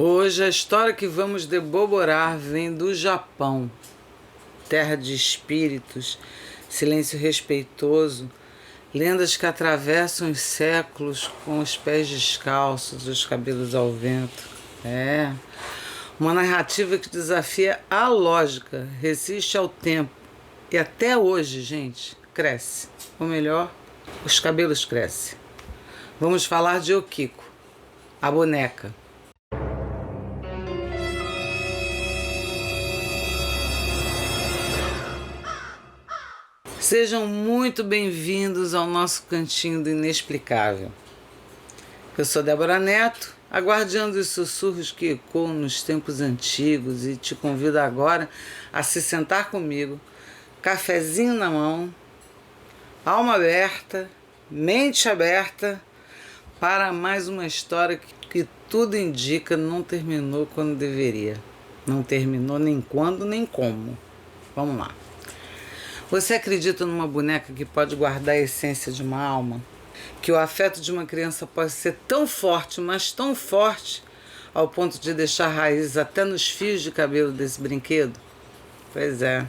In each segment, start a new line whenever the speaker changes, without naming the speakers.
Hoje a história que vamos deboborar vem do Japão, terra de espíritos, silêncio respeitoso, lendas que atravessam os séculos com os pés descalços, os cabelos ao vento. Uma narrativa que desafia a lógica, resiste ao tempo e até hoje, gente, cresce. Ou melhor, os cabelos crescem. Vamos falar de Okiko, a boneca. Sejam muito bem-vindos ao nosso cantinho do inexplicável. Eu sou Débora Neto, a guardiã dos sussurros que ecoam nos tempos antigos, e te convido agora a se sentar comigo, cafezinho na mão, alma aberta, mente aberta, para mais uma história que tudo indica não terminou quando deveria. Não terminou nem quando, nem como. Vamos lá. Você acredita numa boneca que pode guardar a essência de uma alma? Que o afeto de uma criança pode ser tão forte, mas tão forte, ao ponto de deixar raízes até nos fios de cabelo desse brinquedo? Pois é.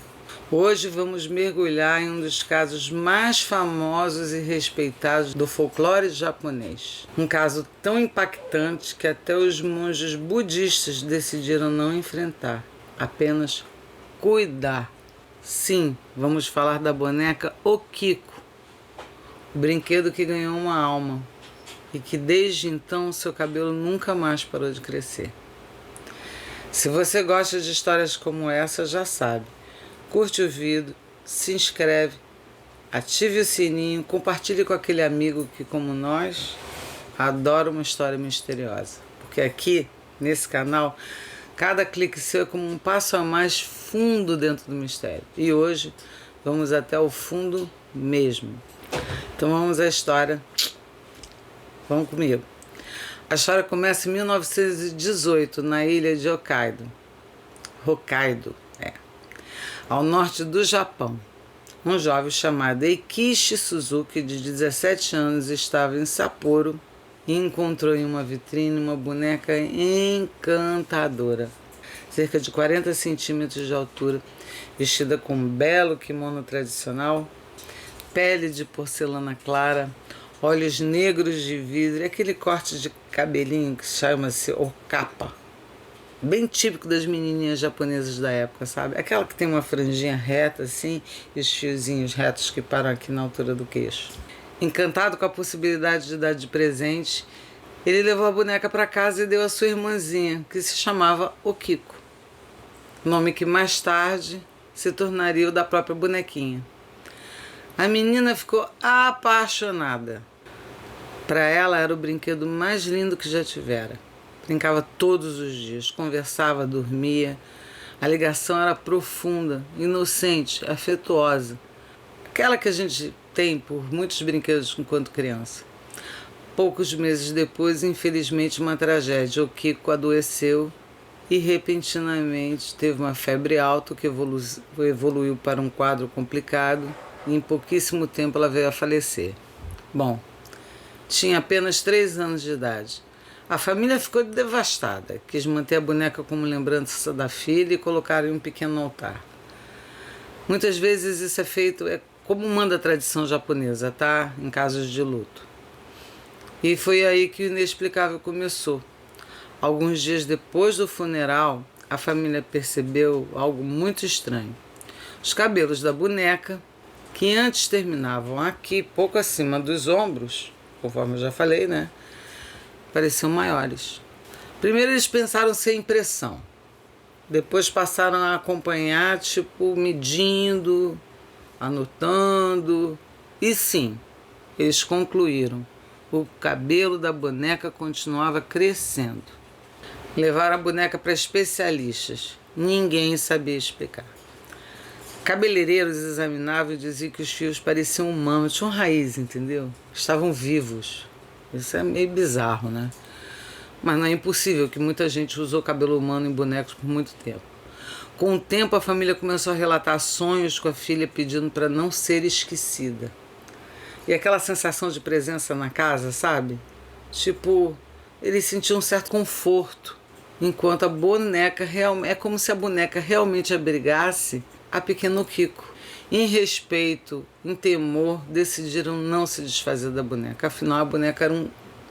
Hoje vamos mergulhar em um dos casos mais famosos e respeitados do folclore japonês. Um caso tão impactante que até os monges budistas decidiram não enfrentar, apenas cuidar. Sim, vamos falar da boneca Okiko, o brinquedo que ganhou uma alma e que desde então seu cabelo nunca mais parou de crescer. Se você gosta de histórias como essa, já sabe, curte o vídeo, se inscreve, ative o sininho, compartilhe com aquele amigo que, como nós, adora uma história misteriosa. Porque aqui, nesse canal, cada clique seu é como um passo a mais fundo dentro do mistério. E hoje vamos até o fundo mesmo. Então vamos à história. Vamos comigo. A história começa em 1918, na ilha de Hokkaido. Ao norte do Japão. Um jovem chamado Eikichi Suzuki, de 17 anos, estava em Sapporo e encontrou em uma vitrine uma boneca encantadora, cerca de 40 centímetros de altura, vestida com um belo kimono tradicional, pele de porcelana clara, olhos negros de vidro e aquele corte de cabelinho que chama-se okapa, bem típico das menininhas japonesas da época, sabe? Aquela que tem uma franjinha reta assim e os fiozinhos retos que param aqui na altura do queixo. Encantado com a possibilidade de dar de presente, ele levou a boneca para casa e deu à sua irmãzinha, que se chamava Okiko, nome que mais tarde se tornaria o da própria bonequinha. A menina ficou apaixonada. Para ela era o brinquedo mais lindo que já tivera. Brincava todos os dias, conversava, dormia. A ligação era profunda, inocente, afetuosa. Aquela que a gente tem por muitos brinquedos enquanto criança. Poucos meses depois, infelizmente, uma tragédia. Okiko adoeceu e repentinamente teve uma febre alta que evoluiu para um quadro complicado e em pouquíssimo tempo ela veio a falecer. Bom, tinha apenas 3 anos de idade. A família ficou devastada, quis manter a boneca como lembrança da filha e colocar em um pequeno altar. Muitas vezes isso é feito, como manda a tradição japonesa, tá? Em casos de luto. E foi aí que o inexplicável começou. Alguns dias depois do funeral, a família percebeu algo muito estranho. Os cabelos da boneca, que antes terminavam aqui, pouco acima dos ombros, conforme eu já falei, né? Pareciam maiores. Primeiro eles pensaram ser impressão. Depois passaram a acompanhar, medindo, anotando. E sim, eles concluíram. O cabelo da boneca continuava crescendo. Levaram a boneca para especialistas. Ninguém sabia explicar. Cabeleireiros examinavam e diziam que os fios pareciam humanos, tinham raiz, entendeu? Estavam vivos. Isso é meio bizarro, né? Mas não é impossível, que muita gente usou cabelo humano em bonecos por muito tempo. Com o tempo, a família começou a relatar sonhos com a filha pedindo para não ser esquecida. E aquela sensação de presença na casa, sabe? Eles sentiam um certo conforto. enquanto a boneca é como se a boneca realmente abrigasse a pequeno Kiko. Em respeito, em temor, decidiram não se desfazer da boneca. Afinal, a boneca era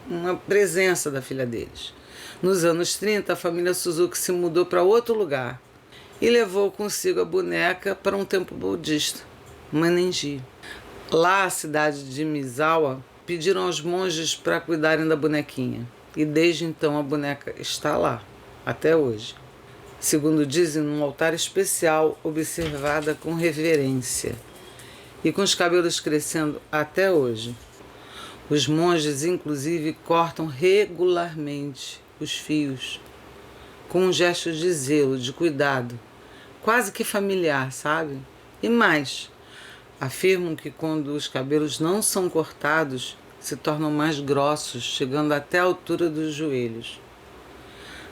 uma presença da filha deles. Nos anos 30, a família Suzuki se mudou para outro lugar e levou consigo a boneca para um templo budista, Manenji. Lá, a cidade de Misawa, pediram aos monges para cuidarem da bonequinha. E desde então a boneca está lá, até hoje. Segundo dizem, num altar especial, observada com reverência e com os cabelos crescendo até hoje. Os monges, inclusive, cortam regularmente os fios com um gesto de zelo, de cuidado, quase que familiar, sabe? E mais, afirmam que quando os cabelos não são cortados, se tornam mais grossos, chegando até a altura dos joelhos.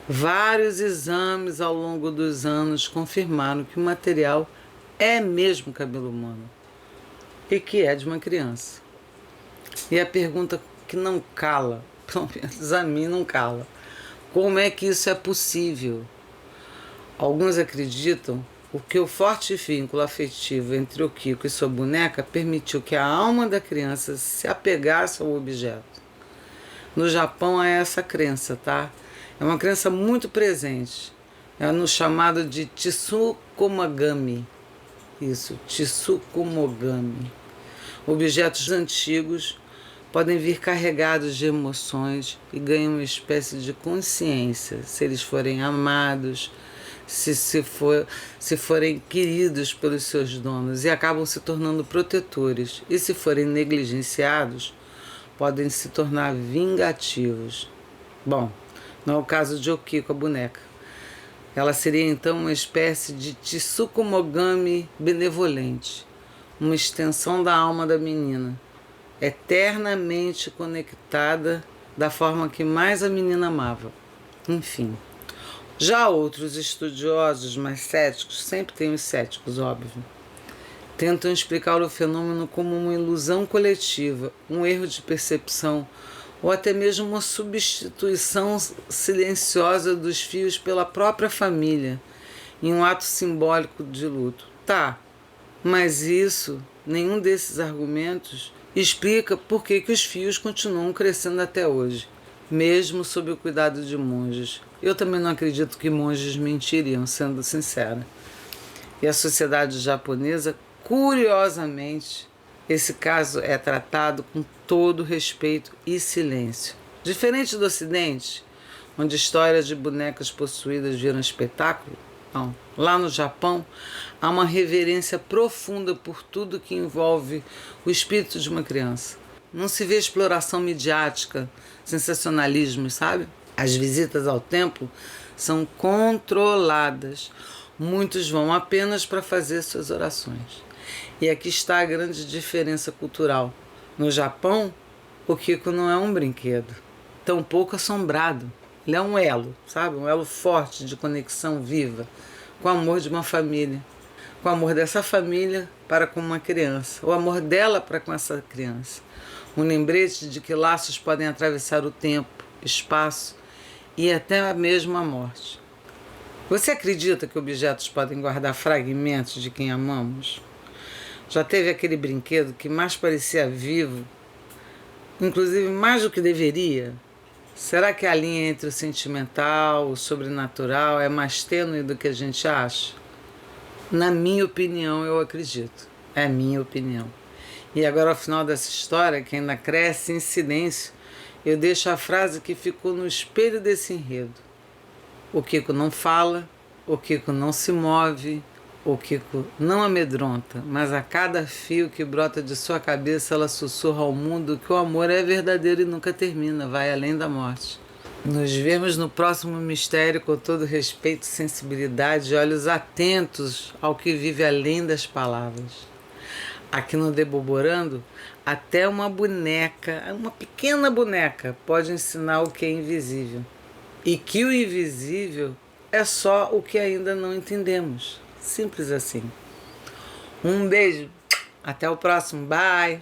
Vários exames ao longo dos anos confirmaram que o material é mesmo cabelo humano e que é de uma criança. E a pergunta que não cala, pelo menos a mim não cala, como é que isso é possível? Alguns acreditam que o forte vínculo afetivo entre o Kiko e sua boneca permitiu que a alma da criança se apegasse ao objeto. No Japão há essa crença, tá? É uma crença muito presente. É no chamado de Tsukumogami. Isso, Tsukumogami. Objetos antigos podem vir carregados de emoções e ganham uma espécie de consciência, se eles forem amados, se forem queridos pelos seus donos, e acabam se tornando protetores. E se forem negligenciados, podem se tornar vingativos. Bom, não é o caso de Okiko, a boneca. Ela seria então uma espécie de Tsukumogami benevolente, uma extensão da alma da menina, eternamente conectada da forma que mais a menina amava. Enfim. Já outros estudiosos mais céticos, sempre tem os céticos, óbvio, tentam explicar o fenômeno como uma ilusão coletiva, um erro de percepção, ou até mesmo uma substituição silenciosa dos fios pela própria família, em um ato simbólico de luto. Tá, mas nenhum desses argumentos explica por que os fios continuam crescendo até hoje, mesmo sob o cuidado de monges. Eu também não acredito que monges mentiriam, sendo sincera. E a sociedade japonesa, curiosamente, esse caso é tratado com todo respeito e silêncio. Diferente do Ocidente, onde histórias de bonecas possuídas viram espetáculo, não. Lá no Japão, há uma reverência profunda por tudo que envolve o espírito de uma criança. Não se vê exploração midiática, sensacionalismo, sabe? As visitas ao templo são controladas. Muitos vão apenas para fazer suas orações. E aqui está a grande diferença cultural. No Japão, o Kiko não é um brinquedo, tampouco assombrado. Ele é um elo, sabe? Um elo forte de conexão viva com o amor de uma família. Com o amor dessa família para com uma criança. O amor dela para com essa criança. Um lembrete de que laços podem atravessar o tempo, espaço e até mesmo a morte. Você acredita que objetos podem guardar fragmentos de quem amamos? Já teve aquele brinquedo que mais parecia vivo, inclusive mais do que deveria? Será que a linha entre o sentimental, o sobrenatural é mais tênue do que a gente acha? Na minha opinião, eu acredito. É minha opinião. E agora, ao final dessa história, que ainda cresce em silêncio, eu deixo a frase que ficou no espelho desse enredo. O Kiko não fala, o Kiko não se move, o Kiko não amedronta, mas a cada fio que brota de sua cabeça, ela sussurra ao mundo que o amor é verdadeiro e nunca termina, vai além da morte. Nos vemos no próximo mistério com todo respeito, sensibilidade e olhos atentos ao que vive além das palavras. Aqui no Deboborando, até uma boneca, uma pequena boneca, pode ensinar o que é invisível. E que o invisível é só o que ainda não entendemos. Simples assim. Um beijo. Até o próximo. Bye.